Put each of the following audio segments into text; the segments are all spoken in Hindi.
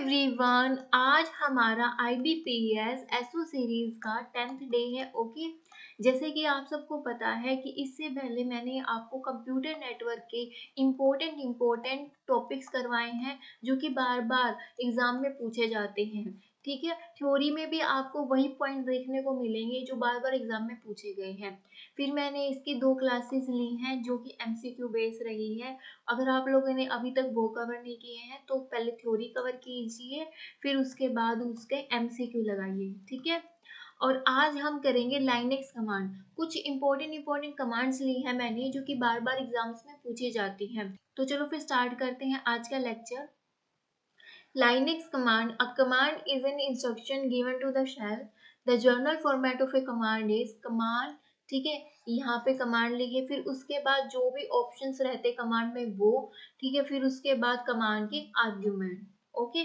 एवरीवन, आज हमारा IBPS एसओ सीरीज का 10th डे है। ओके, जैसे कि आप सबको पता है कि इससे पहले मैंने आपको कंप्यूटर नेटवर्क के इम्पोर्टेंट टॉपिक्स करवाए हैं जो कि बार बार एग्जाम में पूछे जाते हैं। ठीक है, थ्योरी में भी आपको वही पॉइंट देखने को मिलेंगे जो बार बार एग्जाम में पूछे गए हैं। फिर मैंने इसकी 2 क्लासेस ली हैं जो कि MCQ बेस रही है। अगर आप लोगों ने अभी तक वो कवर नहीं किए हैं तो पहले थ्योरी कवर कीजिए, फिर उसके बाद उसके MCQ लगाइए। ठीक है, और आज हम करेंगे लाइनेक्स कमांड। कुछ इंपॉर्टेंट कमांड्स ली है मैंने जो कि बार बार एग्जाम्स में पूछी जाती हैं। तो चलो फिर स्टार्ट करते हैं आज का lecture. Linux command. A command is an instruction given to the shell. The journal format of a command is command. ठीक है, यहाँ पे कमांड लिखिए, फिर उसके बाद जो भी ऑप्शंस रहते कमांड में वो, ठीक है, फिर उसके बाद कमांड के आर्ग्यूमेंट। ओके,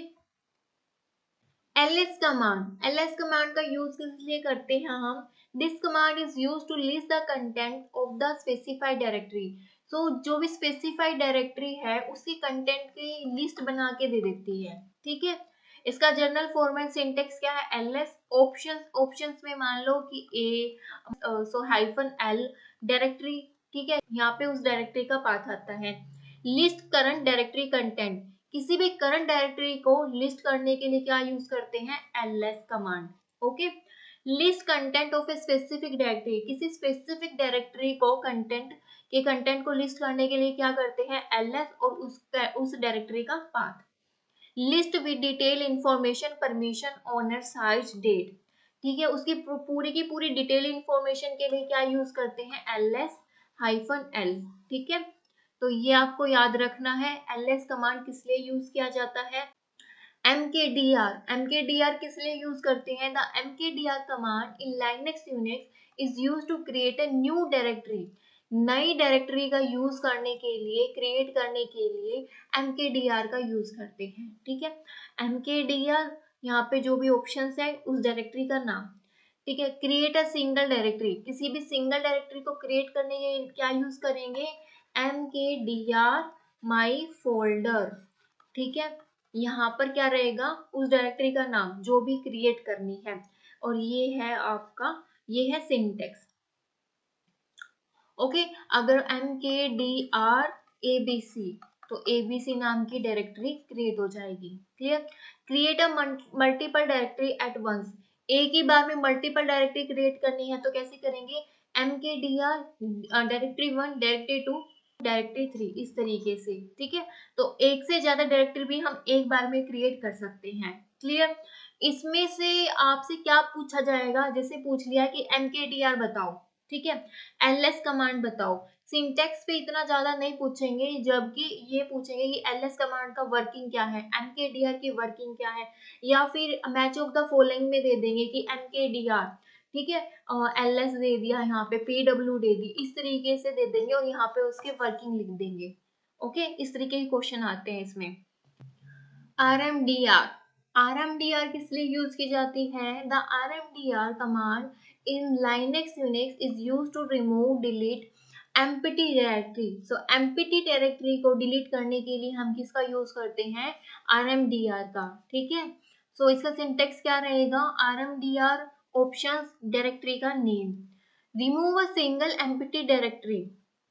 ls कमांड का यूज किस लिए करते हैं हम? This command is use to list the content of the specified directory. So जो भी स्पेसिफाइड डायरेक्टरी है उसकी कंटेंट की लिस्ट बना के दे देती है। ठीक है, इसका जनरल फॉर्मेट सिंटेक्स क्या है? ls ऑप्शंस में मान लो कि a सो -l डायरेक्टरी। ठीक है, यहाँ पे उस डायरेक्टरी का पाथ आता है। लिस्ट करंट डायरेक्टरी कंटेंट, किसी भी करंट डायरेक्टरी को लिस्ट करने के लिए क्या यूज करते हैं? ls command. Okay, list content of a specific directory, किसी स्पेसिफिक डायरेक्टरी को कंटेंट को लिस्ट करने के लिए क्या करते हैं? ls और उस डायरेक्टरी का path. List with detail information, permission, owner, size, date. ठीक है, उसकी पूरी की पूरी डिटेल इंफॉर्मेशन के लिए क्या यूज करते हैं? ls-l। ठीक है, तो ये आपको याद रखना है। ls कमांड किस लिए यूज किया जाता है? mkdir किस लिए यूज करते हैं? The mkdir command in Linux Unix is use to create a new directory. नई डायरेक्टरी का यूज करने के लिए, क्रिएट करने के लिए mkdir का यूज करते हैं। ठीक है, mkdir यहाँ पे जो भी ऑप्शंस है उस डायरेक्टरी का नाम। ठीक है, क्रिएट अ सिंगल डायरेक्टरी, किसी भी सिंगल डायरेक्टरी को क्रिएट करने के लिए क्या यूज करेंगे? mkdir माई फोल्डर। ठीक है, यहाँ पर क्या रहेगा? उस डायरेक्टरी का नाम जो भी क्रिएट करनी है। और ये है आपका, ये है सिंटेक्स। ओके, अगर mkdir abc तो abc नाम की डायरेक्टरी क्रिएट हो जाएगी। Clear? Create a multiple directory at once, एक ही बार में मल्टीपल डायरेक्टरी क्रिएट करनी है तो कैसे करेंगे? mkdir डायरेक्टरी 1, डायरेक्टरी 2, डायरेक्टरी 3, इस तरीके से। ठीक है, तो एक से ज्यादा डायरेक्टरी भी हम एक बार में क्रिएट कर सकते हैं। क्लियर? इसमें से आपसे क्या पूछा जाएगा? जैसे पूछ लिया कि mkdir बताओ, ठीक है, ls कमांड बताओ। सिंटेक्स पे इतना ज्यादा नहीं पूछेंगे, जबकि ये पूछेंगे कि ls कमांड का वर्किंग क्या है, mkdir की वर्किंग क्या है, या फिर मैच ऑफ द फॉलोइंग में दे देंगे कि mkdir, ठीक है, ls दे दिया, यहाँ पे pw दे दी, इस तरीके से दे देंगे और यहाँ पे उसके वर्किंग लिख देंगे। ओके, इस तरीके के क्वेश्चन आते हैं इसमें। RMDR किस लिए यूज की जाती है? The RMDR command in Linux Unix is use to remove, delete empty directory. So empty directory को डिलीट करने के लिए हम किसका यूज करते हैं? RMDR का। ठीक है, सो इसका सिंटेक्स क्या रहेगा? RMDR ऑप्शंस, डायरेक्टरी का name. Remove a single empty directory,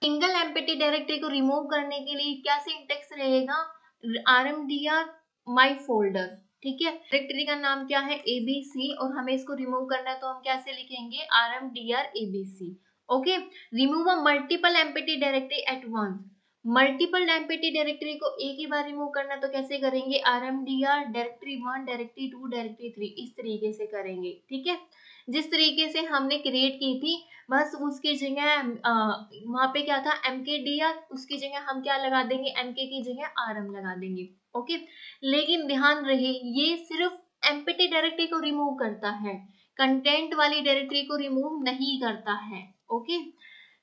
single empty directory को रिमूव करने के लिए क्या सिंटेक्स रहेगा? RMDR माई फोल्डर। ठीक है, डायरेक्टरी का नाम क्या है? abc, और हमें इसको रिमूव करना है तो हम कैसे लिखेंगे? RMDR abc। Okay, remove a multiple empty directory at once, multiple empty directory को एक ही बार रिमूव करना तो कैसे करेंगे? RMDR डायरेक्टरी 1, डायरेक्टरी 2, डायरेक्टरी 3, इस तरीके से करेंगे। ठीक है, जिस तरीके से हमने क्रिएट की थी, बस उसकी जगह वहां पे क्या था? mkdir, उसकी जगह हम क्या लगा देंगे? mk की जगह rm लगा देंगे। ओके, लेकिन ध्यान रहे ये सिर्फ एम्प्टी डायरेक्टरी को रिमूव करता है, कंटेंट वाली डायरेक्टरी को रिमूव नहीं करता है। ओके,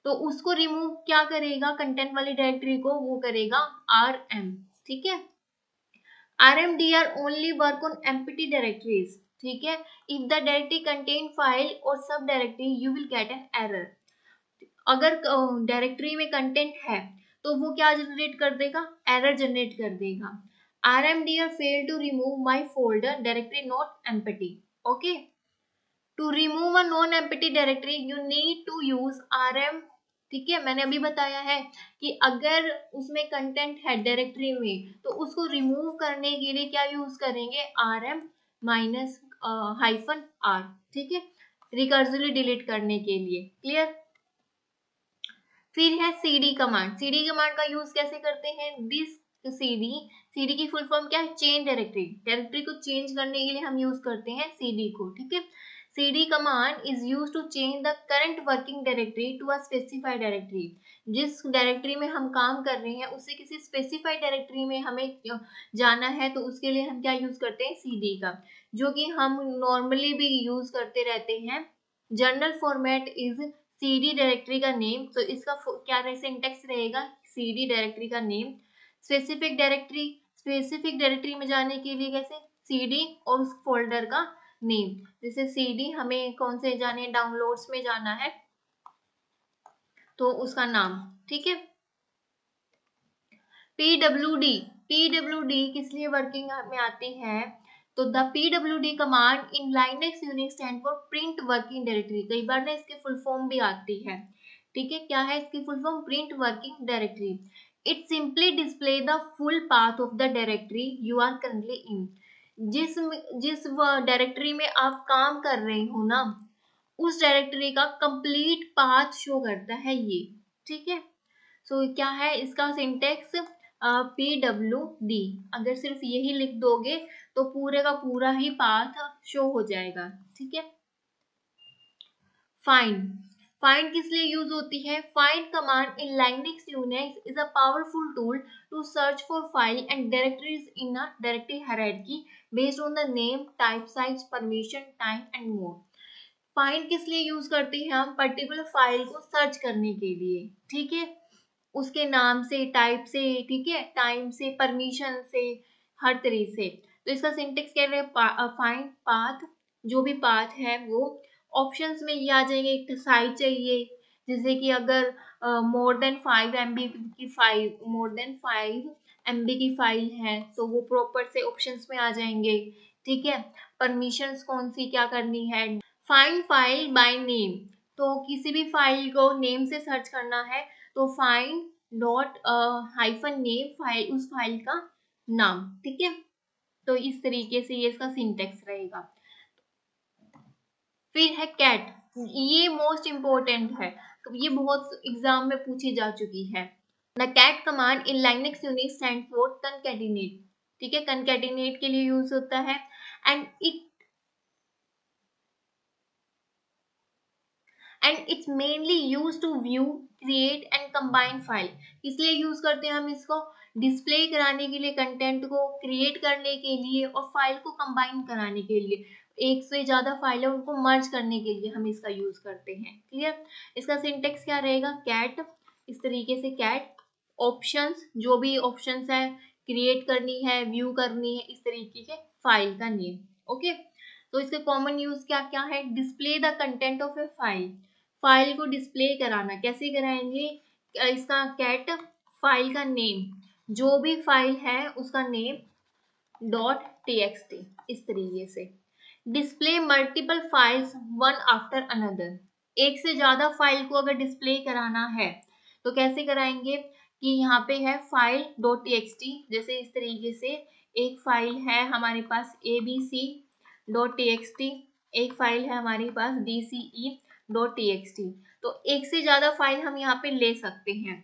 तो उसको रिमूव क्या करेगा? कंटेंट वाली डायरेक्टरी को वो करेगा rm। ठीक है, RMDR only work on empty directories। ठीक है, if the directory contain file or sub directory you will get an error। अगर डायरेक्टरी में कंटेंट है तो वो क्या जनरेट कर देगा? एरर जनरेट कर देगा। RMDR failed to remove my folder directory not empty. Okay, to remove a non empty directory you need to use rm. ठीक है, मैंने अभी बताया है कि अगर उसमें कंटेंट है डायरेक्टरी में तो उसको रिमूव करने के लिए क्या यूज करेंगे, rm माइनस हाइफन r. ठीक है, रिकर्सिवली डिलीट करने के लिए. क्लियर. फिर है cd कमांड. cd कमांड का यूज कैसे करते हैं, दिस cd की फुल फॉर्म क्या है, चेंज डायरेक्टरी. डायरेक्टरी को चेंज करने के लिए हम यूज करते हैं cd को. ठीक है, cd command is use to change the current working directory to a specified directory. जिस डायरेक्टरी में हम काम कर रहे हैं उससे किसी स्पेसिफाइड डायरेक्टरी में हमें जाना है तो उसके लिए हम क्या यूज करते हैं, cd का, जो कि हम नॉर्मली भी यूज करते रहते हैं. General format is cd directory का नेम. तो इसका क्या सिंटेक्स रहेगा, cd डायरेक्टरी का नेम. स्पेसिफिक डायरेक्टरी में जाने के लिए कैसे, cd और उस फोल्डर का नेम. जैसे cd हमें कौन से जाने, डाउनलोड्स में जाना है तो उसका नाम. ठीक है. pwd किस लिए वर्किंग में आती है, तो the pwd command in Linux Unix stand for print working directory. कई बार ना इसके फुल फॉर्म भी आती है. ठीक है, क्या है इसकी full form, print working directory. It simply display the full path of the directory you are currently in. जिस डायरेक्टरी में आप काम कर रहे हो ना उस डायरेक्टरी का कंप्लीट पाथ शो करता है ये. ठीक है, सो क्या है इसका सिंटेक्स, pwd. अगर सिर्फ यही लिख दोगे तो पूरे का पूरा ही पाथ शो हो जाएगा. ठीक है. फाइंड किस लिए यूज होती है, find command in Linux Unix is a powerful tool to search for file and directories in a directory hierarchy based on the name, type, size, permission, time and mode. Find किस लिए यूज करते हैं हम, पर्टिकुलर फाइल को सर्च करने के लिए. ठीक है, उसके नाम से, टाइप से, ठीक है, टाइम से, परमिशन से, हर तरीके से. तो इसका सिंटेक्स क्या है, फाइंड पाथ. जो भी पाथ है वो ऑप्शंस में ये आ जाएंगे. एक साइज चाहिए, जैसे कि अगर मोर देन 5 MB की फाइल, मोर देन 5 MB की फाइल है तो वो प्रॉपर से ऑप्शंस में आ जाएंगे. ठीक है, परमिशंस कौन सी क्या करनी है. फाइंड फाइल बाय नेम, तो किसी भी फाइल को नेम से सर्च करना है तो find dot hyphen name, file उस फाइल का नाम. ठीक है, तो इस तरीके से ये इसका सिंटेक्स रहेगा. फिर है कैट. ये मोस्ट इंपॉर्टेंट है, ये बहुत एग्जाम में पूछी जा चुकी है. The cat command in Linux Unix stand for concatenate. ठीक है, कनकैटिनेट के लिए यूज होता है. And it's mainly use to view, create and combine file. इसलिए यूज करते हैं हम इसको, डिस्प्ले कराने के लिए, कंटेंट को क्रिएट करने के लिए और फाइल को कंबाइन कराने के लिए. एक से ज्यादा फाइल है उनको मर्ज करने के लिए हम इसका यूज करते हैं. क्लियर. इसका सिंटेक्स क्या रहेगा, कैट. इस तरीके से कैट ऑप्शंस, जो भी ऑप्शंस है, क्रिएट करनी है, व्यू करनी है, इस तरीके से फाइल का नेम. ओके, तो इसके कॉमन यूज क्या क्या है, display the content of a file. File को डिस्प्ले कराना, कैसे कराएंगे, इसका कैट फाइल का नेम, जो भी फाइल है उसका नेम डॉट txt. इस तरीके से display multiple files one after another. एक से ज्यादा फाइल को अगर डिस्प्ले कराना है तो कैसे कराएंगे, कि यहाँ पे है फाइल डॉट txt. जैसे इस तरीके से एक फाइल है हमारे पास abc डॉट txt, एक फाइल है हमारे पास dce डॉट txt. तो एक से ज्यादा फाइल हम यहाँ पे ले सकते हैं.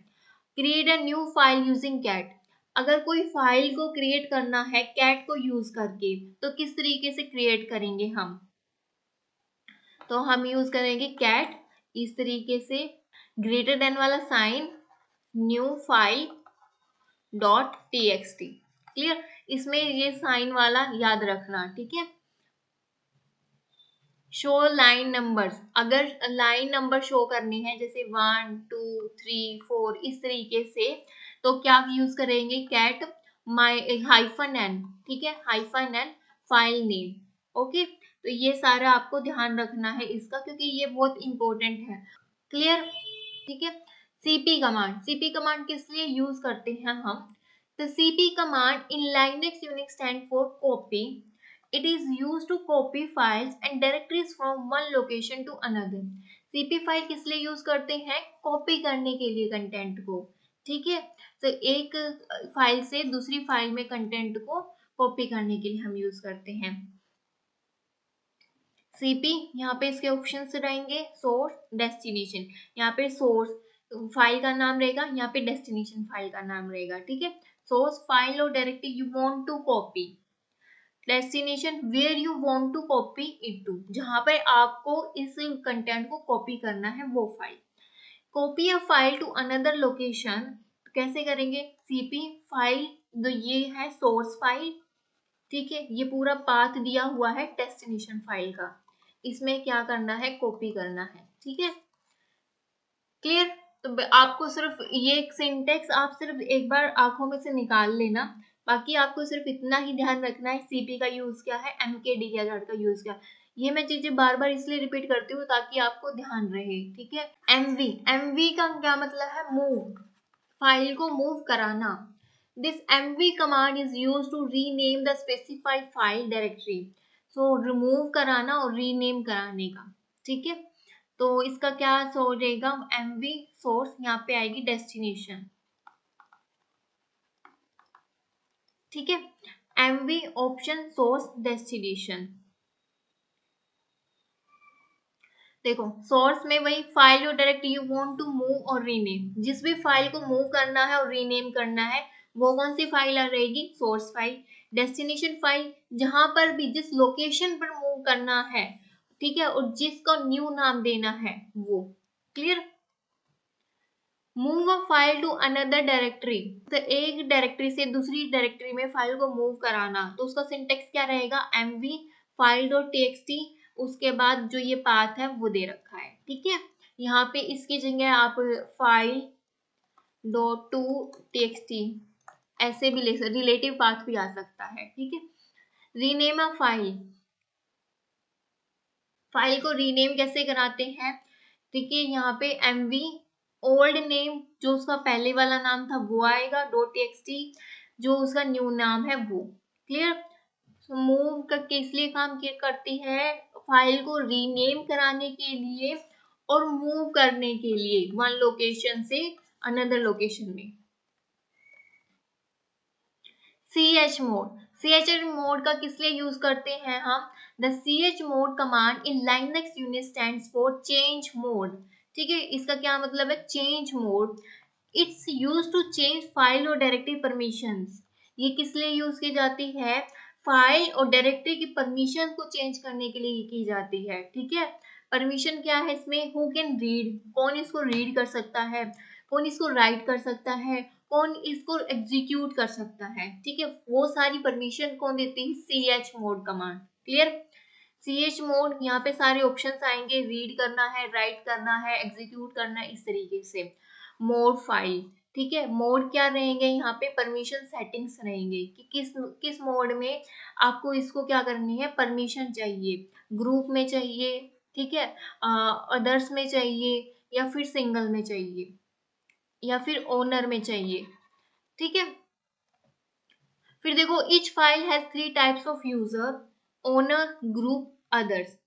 Create a new file using cat. अगर कोई फाइल को क्रिएट करना है कैट को यूज करके तो किस तरीके से क्रिएट करेंगे हम, तो हम यूज करेंगे कैट, इस तरीके से ग्रेटर देन वाला sign, new file dot txt. Clear. इसमें ये साइन वाला याद रखना. ठीक है. शो लाइन नंबर्स, अगर लाइन नंबर शो करनी है जैसे 1 2 3 4 इस तरीके से तो क्या यूज करेंगे, कैट माई हाइफन एन. ठीक है, hyphen n file name. Okay, तो ये सारा आपको ध्यान रखना है इसका, क्योंकि ये बहुत इंपॉर्टेंट है. क्लियर. ठीक है. सीपी कमांड किस लिए यूज करते हैं हम, The CP command in Linux Unix stand for copy. It is used to copy files and directories from one location to another. CP file किस लिए यूज करते हैं? कॉपी करने के लिए कंटेंट को, ठीक है। तो एक फाइल से दूसरी फाइल में कंटेंट को कॉपी करने के लिए हम यूज करते हैं सीपी। यहाँ पे इसके ऑप्शन रहेंगे सोर्स, डेस्टिनेशन। यहाँ पे सोर्स फाइल का नाम रहेगा, यहाँ पे डेस्टिनेशन फाइल का नाम रहेगा, ठीक है। सोर्स फाइल और directory you want to copy, destination where you want to copy it to, जहां पर आपको इस कंटेंट को कॉपी करना है वो file. Copy a file to another location कैसे करेंगे? सीपी फाइल, तो ये है सोर्स फाइल, ठीक है। ये पूरा पाथ दिया हुआ है डेस्टिनेशन फाइल का, इसमें क्या करना है? कॉपी करना है, ठीक है। क्लियर? तो आपको सिर्फ ये सिंटेक्स आप सिर्फ एक बार आंखों में से निकाल लेना, बाकी आपको सिर्फ इतना ही ध्यान रखना है सीपी का यूज क्या है, एमकेडी का यूज क्या है। ये मैं चीजें बार बार इसलिए रिपीट करती हूँ ताकि आपको ध्यान रहे, ठीक है। एमवी, एमवी का क्या मतलब है? मूव, फाइल को मूव कराना। This MV command is used to rename the specified file directory. So remove कराना और रीनेम कराने का, ठीक है। तो इसका क्या सोर्स रहेगा? एमवी सोर्स, यहाँ पे आएगी डेस्टिनेशन, ठीक है। MV option source destination. देखो सोर्स में वही फाइल और direct you want to move और रीनेम, जिस भी फाइल को मूव करना है और रीनेम करना है वो कौन सी फाइल आ रहेगी? Source file. डेस्टिनेशन फाइल, जहां पर भी जिस लोकेशन पर मूव करना है, ठीक है, और जिसको न्यू नाम देना है वो। Clear? Move a file to another directory, तो एक डायरेक्टरी से दूसरी डायरेक्टरी में फाइल को मूव कराना, तो उसका सिंटेक्स क्या रहेगा? एमवी फाइल डॉट टीएक्सटी, उसके बाद जो ये पाथ है वो दे रखा है, ठीक है। यहाँ पे इसकी जगह आप फाइल डॉट टू टीएक्सटी ऐसे भी ले सकते, रिलेटिव पाथ भी आ सकता है, ठीक है। रीनेम अ फाइल, फाइल को रीनेम कैसे कराते हैं? ठीक है, यहाँ पे एमवी ओल्ड नेम, जो उसका पहले वाला नाम था वो आएगा, डॉट टीएक्सटी जो उसका न्यू नाम है वो। क्लियर? मूव करके इसलिए काम करती है, फाइल को रीनेम कराने के लिए और मूव करने के लिए वन लोकेशन से अनदर लोकेशन में। ch मोड, ch मोड का किस लिए यूज करते हैं हम? The ch mode command in Linux Unix stands for change mode, ठीक है। इसका क्या मतलब है? Change mode. It's use to change file और डायरेक्टरी परमिशंस। ये किस लिए यूज की जाती है? फाइल और डायरेक्टरी की परमिशन को चेंज करने के लिए की जाती है, ठीक है। परमिशन क्या है इसमें? हु कैन रीड, कौन इसको रीड कर सकता है, कौन इसको राइट कर सकता है, कौन इसको एग्जीक्यूट कर सकता है, ठीक है। वो सारी परमिशन कौन देती है? ch mode command. Clear? ch mode, यहाँ पे सारे ऑप्शंस आएंगे, रीड करना है, राइट करना है, एग्जीक्यूट करना है, इस तरीके से। मोड फाइल, ठीक है। मोड क्या रहेंगे? यहाँ पे परमिशन सेटिंग्स रहेंगे कि किस किस मोड में आपको इसको क्या करनी है, परमिशन चाहिए, ग्रुप में चाहिए, ठीक है, अदर्स में चाहिए, या फिर सिंगल में चाहिए, या फिर ओनर में चाहिए, ठीक है। फिर देखो each file has 3 types of user, owner, group, others.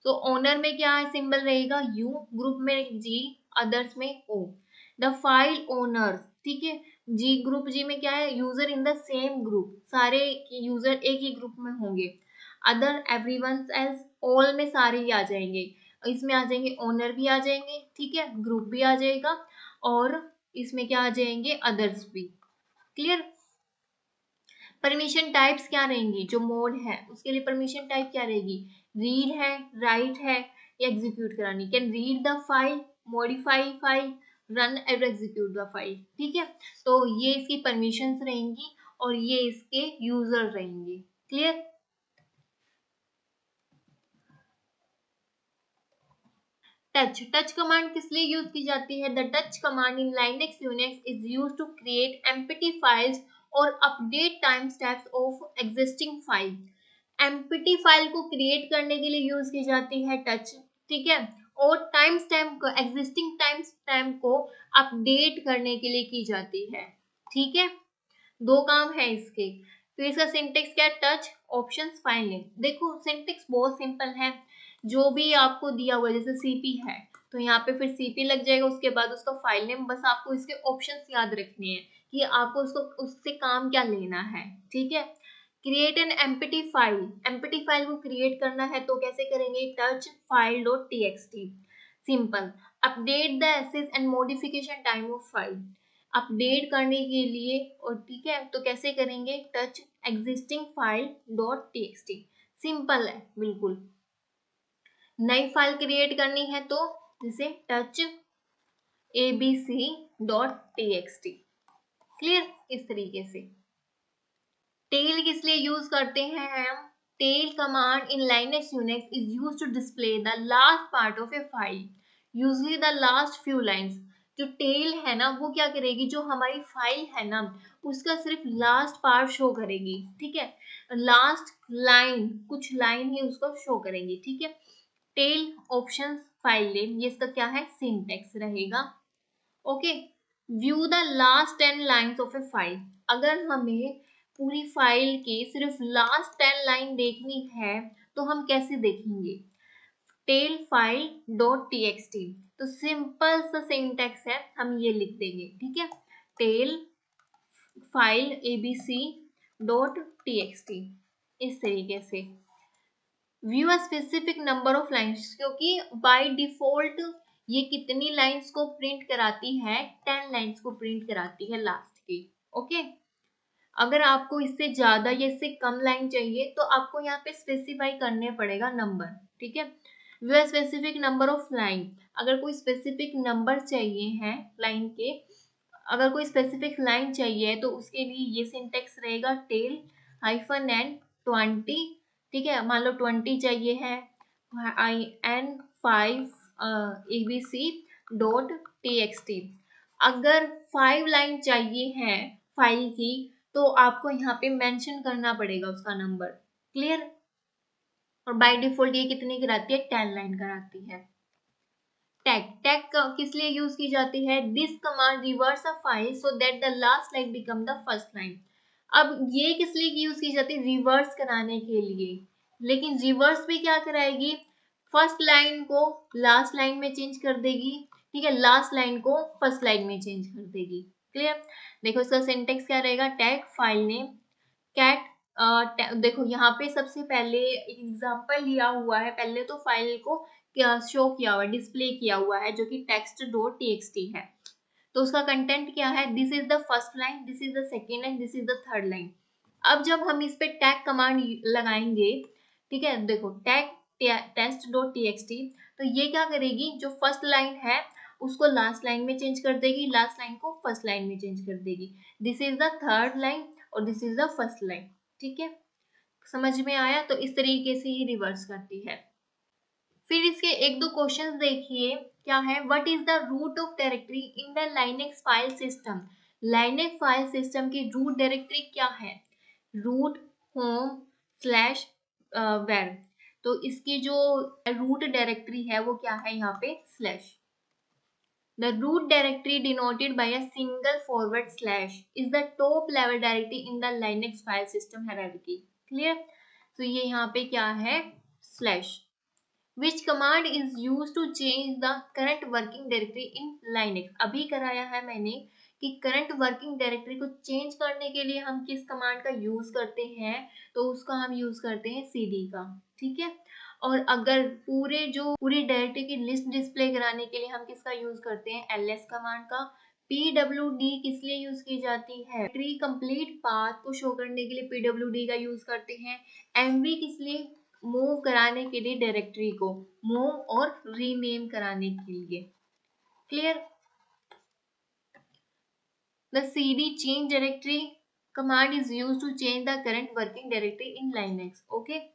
तो ओनर में क्या है? सिंबल रहेगा यू, ग्रुप में जी, अदर्स में ओ। द फाइल ओनर, ठीक है, जी ग्रुप जी में क्या है? User in the same group, सारे यूजर एक ही ग्रुप में होंगे। अदर एवरीवन एल्स, ऑल में सारे ही आ जाएंगे, इसमें आ जाएंगे ओनर भी आ जाएंगे, ठीक है, ग्रुप भी आ जाएगा, और इसमें क्या आ जाएंगे? अदर्स भी। क्लियर? परमिशन टाइप्स क्या रहेंगी? जो मोड है उसके लिए परमिशन टाइप क्या रहेगी? रीड है, राइट है, या एग्जीक्यूट करानी। Can read the file, modify file, run and execute the file, ठीक है। तो ये इसकी परमिशंस रहेंगी और ये इसके यूजर रहेंगे। क्लियर? टच कमांड किस लिए यूज की जाती है? The touch command in Linux Unix is used to create empty files और update time stamps of existing file. Empty file को क्रिएट करने के लिए यूज की जाती है टच, ठीक है, और टाइम स्टैम्प को, एग्जिस्टिंग टाइम स्टैम्प को अपडेट करने के लिए की जाती है, ठीक है। दो काम है इसके। फिर इसका सिंटेक्स क्या है, टच ऑप्शंस फाइल नेम। देखो सिंटेक्स बहुत सिंपल है, जो भी आपको दिया हुआ है जैसे सीपी है तो यहाँ पे फिर सीपी लग जाएगा, उसके बाद उसका फाइल नेम, बस आपको इसके ऑप्शंस याद रखने हैं कि आपको उसको उससे काम क्या लेना है, ठीक है। Create an empty file, empty file को क्रिएट करना है तो कैसे करेंगे, touch file dot TXT, simple. Update the access and modification time of file, update करने के लिए, और ठीक है तो कैसे करेंगे, touch existing file dot TXT, simple है बिल्कुल। नई फाइल क्रिएट करनी है तो जैसे टच abc.txt, क्लियर। इस तरीके से टेल किस लिए यूज करते हैं हम, tail command in Linux Unix is used to display the last part of a file, usually the last few lines. जो टेल है ना वो क्या करेगी, जो हमारी फाइल है ना उसका सिर्फ लास्ट पार्ट शो करेगी, ठीक है, लास्ट लाइन, कुछ लाइन ही उसको शो करेंगी, ठीक है। टेल ऑप्शंस फाइल नेम, ये इसका क्या है, सिंटेक्स रहेगा, okay. View the last 10 lines of a file, अगर हमें पूरी फाइल की सिर्फ लास्ट 10 लाइन देखनी है तो हम कैसे देखेंगे, टेल फाइल डॉट टीएक्सटी, तो सिंपल सा सिंटेक्स है, हम ये लिख देंगे, ठीक है, tail file abc dot TXT, इस तरीके से। View a specific number of lines, क्योंकि बाय डिफॉल्ट ये कितनी लाइन्स को प्रिंट कराती है, 10 लाइन्स को प्रिंट कराती है लास्ट की, ओके। अगर आपको इससे ज्यादा या इससे कम लाइन चाहिए तो आपको यहाँ पे स्पेसिफाई करने पड़ेगा नंबर, ठीक है। View a specific number of line, अगर कोई स्पेसिफिक नंबर चाहिए है लाइन के, अगर कोई स्पेसिफिक लाइन चाहिए तो उसके लिए ये सिंटेक्स रहेगा, टेल हाइफन एन 20, ठीक है, मान लो 20 चाहिए है, I n 5 abc dot TXT. अगर 5 लाइन चाहिए है फाइल की तो आपको यहाँ पे मेंशन करना पड़ेगा उसका नंबर, क्लियर। और बाय डिफॉल्ट ये कितनी कराती है, 10 लाइन कराती है। टैग, टैग किस लिए यूज की जाती है, this command reverse a file so that the last line become the first line. अब ये किस लिए यूज की जाती है, रिवर्स कराने के लिए, लेकिन रिवर्स भी क्या कराएगी, फर्स्ट लाइन को लास्ट लाइन में चेंज कर देगी, ठीक है, लास्ट लाइन को फर्स्ट लाइन में चेंज कर देगी, क्लियर। देखो इसका सिंटेक्स क्या रहेगा, टैग फाइल नेम कैट, देखो यहाँ पे सबसे पहले एग्जांपल लिया हुआ है, पहले तो फाइल को क्या शो किया हुआ है, डिस्प्ले किया हुआ है, जो कि टेक्स्ट डॉट टीएक्सटी है, तो उसका कंटेंट क्या है, this is the first line, this is the second line, this is the third line. अब जब हम इस पे टैग कमांड लगाएंगे, ठीक है, देखो टैग टेस्ट डॉट टीएक्सटी, तो ये क्या करेगी, जो फर्स्ट लाइन है उसको लास्ट लाइन में चेंज कर देगी, लास्ट लाइन को फर्स्ट लाइन में चेंज कर देगी, this is the third line और this is the first line, ठीक है, समझ में आया। तो इस तरीके से ही रिवर्स करती है। फिर इसके एक दो क्वेश्चंस देखिए, क्या है, what is the root of directory in the Linux file system, Linux file system की रूट डायरेक्टरी क्या है, रूट होम स्लैश वेर, तो इसकी जो रूट डायरेक्टरी है वो क्या है, यहाँ पे slash. The root directory denoted by a single forward slash is the top level directory in the Linux file system hierarchy. Clear? तो ये यहाँ पे क्या है, slash. Which command is used to change the current working directory in Linux? अभी कराया है मैंने कि करंट वर्किंग डायरेक्टरी को चेंज करने के लिए हम किस कमांड का यूज करते हैं, तो उसका हम यूज करते हैं cd का, ठीक है। और अगर पूरी डायरेक्टरी की लिस्ट डिस्प्ले कराने के लिए हम किसका यूज करते हैं, ls कमांड का। pwd किस लिए यूज की जाती है, डायरेक्टरी कंप्लीट पाथ को शो करने के लिए pwd का यूज करते हैं। mv किस लिए, मूव कराने के लिए डायरेक्टरी को, मूव और रीनेम कराने के लिए, clear. The cd change directory command is used to change the current working directory in Linux. Okay.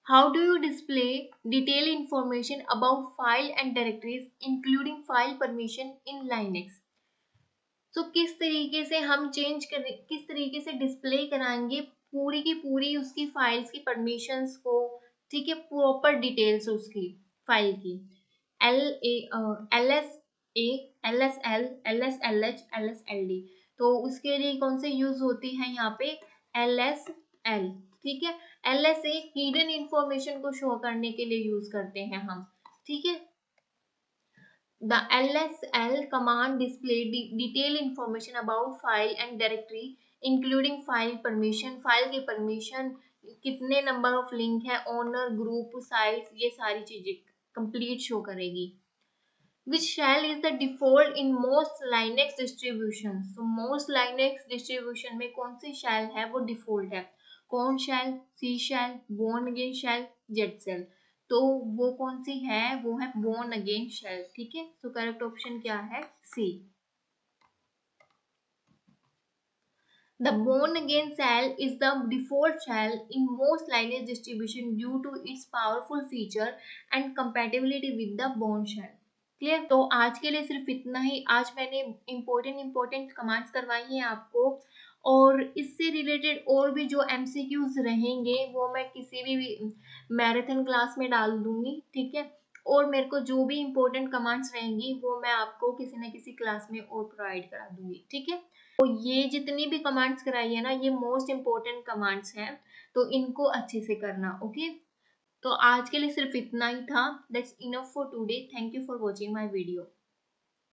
How do you display detailed information about file and directories including file permission in Linux? So किस तरीके से हम किस तरीके से डिस्प्ले कराएंगे पूरी की पूरी उसकी फाइल्स की परमिशंस को, ठीक है, प्रॉपर डिटेल्स उसकी फाइल की, LA LSA LSL LSLH LSLD, तो उसके लिए कौन से यूज होती है यहाँ पे, LSL, ठीक है। LS एक हिडन इंफॉर्मेशन को शो करने के लिए यूज करते हैं हम, ठीक है। The LSL command display detailed information about file and directory, including file permission, file के परमिशन, कितने नंबर ऑफ लिंक है, ओनर, ग्रुप, साइट्स, ये सारी चीजें कंप्लीट शो करेगी। Which shell is the default in most Linux distributions? So most Linux distribution में कौन सी shell है वो default है, कौन shell, C shell, born again shell, Z shell। तो वो कौन सी है, वो है born again shell, ठीक है। तो करेक्ट ऑप्शन क्या है, C। The born again shell is the default shell in most Linux distribution due to its powerful feature and compatibility with the born shell। Clear. तो आज के लिए सिर्फ इतना ही। आज मैंने इम्पोर्टेंट कमांड्स करवाई हैं आपको, और इससे रिलेटेड और भी जो MCQs रहेंगे वो मैं किसी भी मैराथन क्लास में डाल दूंगी, ठीक है। और मेरे को जो भी इम्पोर्टेंट कमांड्स रहेंगी वो मैं आपको किसी न किसी क्लास में और प्रोवाइड करा दूंगी, ठीक है। तो ये जितनी भी कमांड्स कराई है ना, ये मोस्ट इम्पोर्टेंट कमांड्स हैं, तो इनको अच्छे से करना, ओके। तो आज के लिए सिर्फ इतना ही था। That's enough for today. Thank you for watching my video.